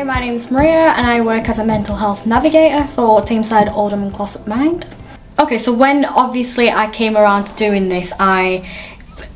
Hi, my name is Maria and I work as a mental health navigator for Tameside, Oldham and Glossop Mind. Okay, so when obviously I came around to doing this, I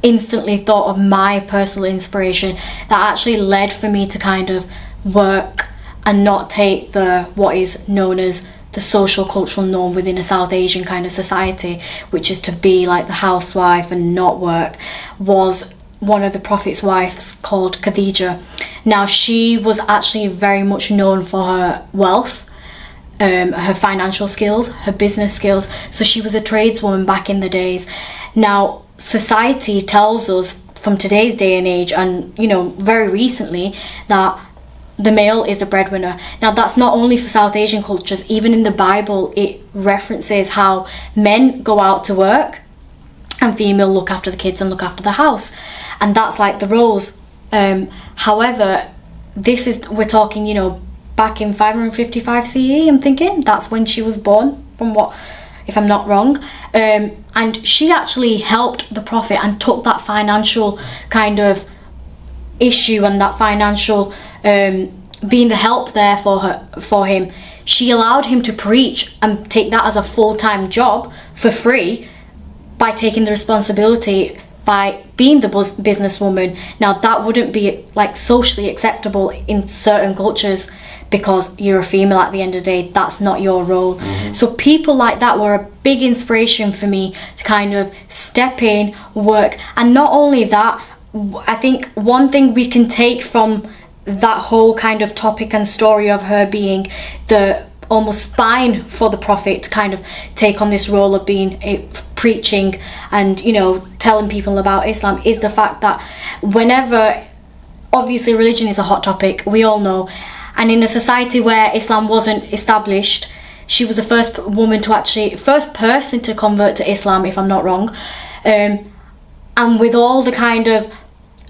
instantly thought of my personal inspiration that actually led for me to kind of work and not take what is known as the social cultural norm within a South Asian kind of society, which is to be like the housewife and not work, was one of the Prophet's wives called Khadija. Now, she was actually very much known for her wealth, her financial skills, her business skills. So she was a tradeswoman back in the days. Now, society tells us from today's day and age, and very recently, that the male is the breadwinner. Now, that's not only for South Asian cultures. Even in the Bible, it references how men go out to work and female look after the kids and look after the house, and that's like the roles. However, we're talking back in 555 CE. I'm thinking that's when she was born, if I'm not wrong. And she actually helped the Prophet and took that financial kind of issue and that financial being the help there for him. She allowed him to preach and take that as a full-time job for free by taking the responsibility, by being the businesswoman. Now, that wouldn't be like socially acceptable in certain cultures because you're a female at the end of the day. That's not your role. So people like that were a big inspiration for me to kind of step in, work. And not only that, I think one thing we can take from that whole kind of topic and story of her being the almost spine for the Prophet to kind of take on this role of being preaching and telling people about Islam is the fact that whenever, obviously religion is a hot topic, we all know, and in a society where Islam wasn't established, she was the first person to convert to Islam, if I'm not wrong, and with all the kind of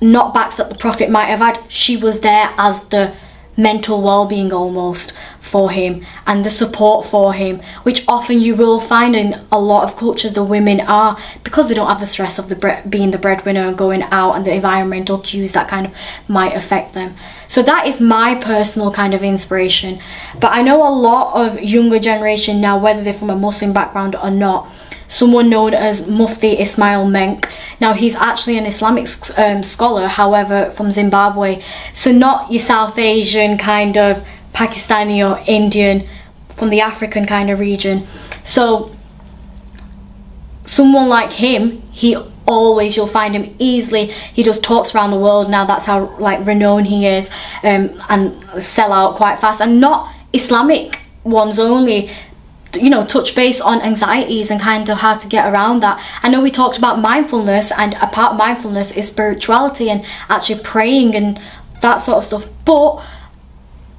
knockbacks that the Prophet might have had, she was there as the mental well-being almost for him and the support for him, which often you will find in a lot of cultures the women are, because they don't have the stress of being the breadwinner and going out and the environmental cues that kind of might affect them. So that is my personal kind of inspiration. But I know a lot of younger generation now, whether they're from a Muslim background or not, someone known as Mufti Ismail Menk. Now, he's actually an Islamic scholar, however, from Zimbabwe. So not your South Asian kind of Pakistani or Indian, from the African kind of region. So someone like him, you'll find him easily. He does talks around the world now. That's how renowned he is, and sell out quite fast. And not Islamic ones only, touch base on anxieties and kind of how to get around that. I know we talked about mindfulness, and a part of mindfulness is spirituality and actually praying and that sort of stuff. But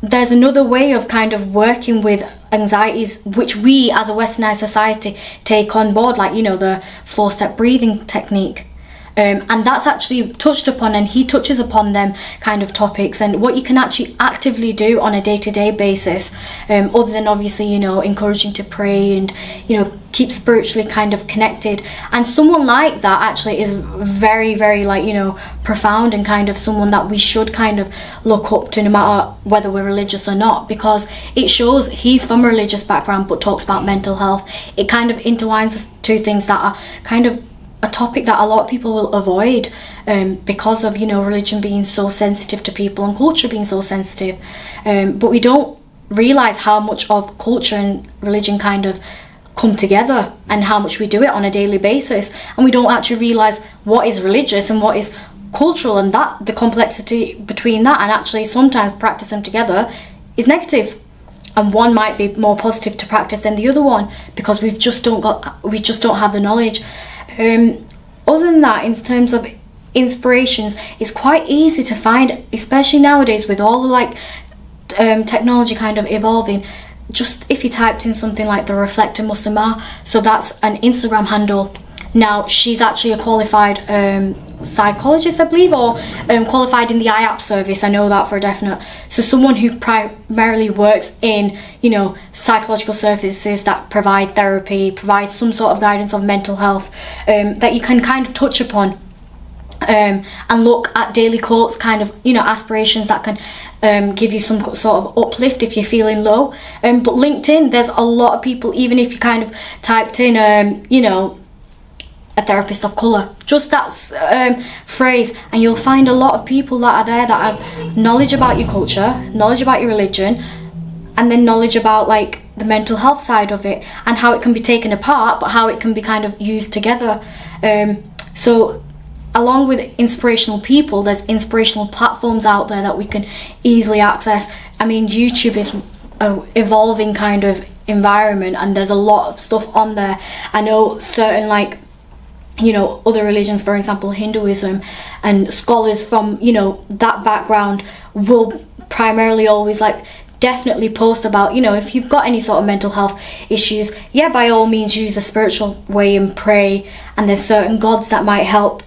there's another way of kind of working with anxieties, which we as a westernized society take on board, like the 4-step breathing technique. And that's actually touched upon, and he touches upon them kind of topics and what you can actually actively do on a day-to-day basis, other than obviously encouraging to pray and keep spiritually kind of connected. And someone like that actually is very, very profound, and kind of someone that we should kind of look up to, no matter whether we're religious or not, because it shows he's from a religious background but talks about mental health. It kind of intertwines two things that are kind of a topic that a lot of people will avoid, because of religion being so sensitive to people and culture being so sensitive, but we don't realize how much of culture and religion kind of come together and how much we do it on a daily basis, and we don't actually realize what is religious and what is cultural, and that the complexity between that, and actually sometimes practice them together is negative, and one might be more positive to practice than the other one because we just don't have the knowledge. Other than that, in terms of inspirations, it's quite easy to find, especially nowadays with all the technology kind of evolving. Just if you typed in something like the Reflector Muslimah, so that's an Instagram handle. Now, she's actually a qualified psychologist, I believe, or qualified in the IAP service. I know that for a definite. So someone who primarily works in psychological services that provide therapy, provide some sort of guidance on mental health, that you can kind of touch upon. and look at daily quotes, kind of, you know, aspirations that can give you some sort of uplift if you're feeling low. But LinkedIn, there's a lot of people, even if you kind of typed in, you know, a therapist of colour, just that phrase, and you'll find a lot of people that are there that have knowledge about your culture, knowledge about your religion, and then knowledge about like the mental health side of it and how it can be taken apart, but how it can be kind of used together. So along with inspirational people, there's inspirational platforms out there that we can easily access. I mean, YouTube is an evolving kind of environment, and there's a lot of stuff on there. I know certain, like, you know, other religions, for example Hinduism, and scholars from, you know, that background will primarily always like definitely post about, you know, if you've got any sort of mental health issues, yeah, by all means use a spiritual way and pray, and there's certain gods that might help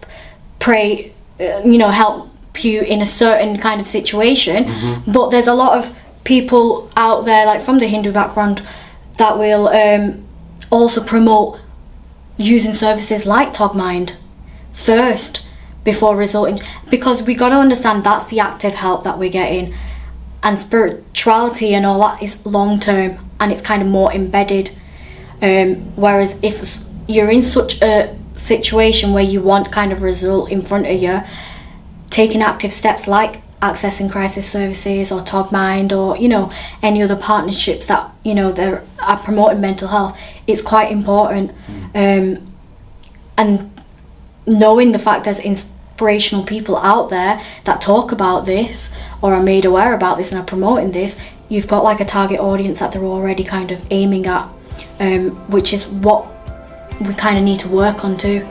pray, you know, help you in a certain kind of situation. But there's a lot of people out there, like from the Hindu background, that will also promote using services like Togmind first before resorting, because we got to understand that's the active help that we're getting, and spirituality and all that is long term and it's kind of more embedded. Whereas if you're in such a situation where you want kind of result in front of you, taking active steps like accessing crisis services or Togmind, or, you know, any other partnerships that, you know, they are promoting mental health, it's quite important. And knowing the fact there's inspirational people out there that talk about this or are made aware about this and are promoting this, you've got like a target audience that they're already kind of aiming at, which is what we kind of need to work on too.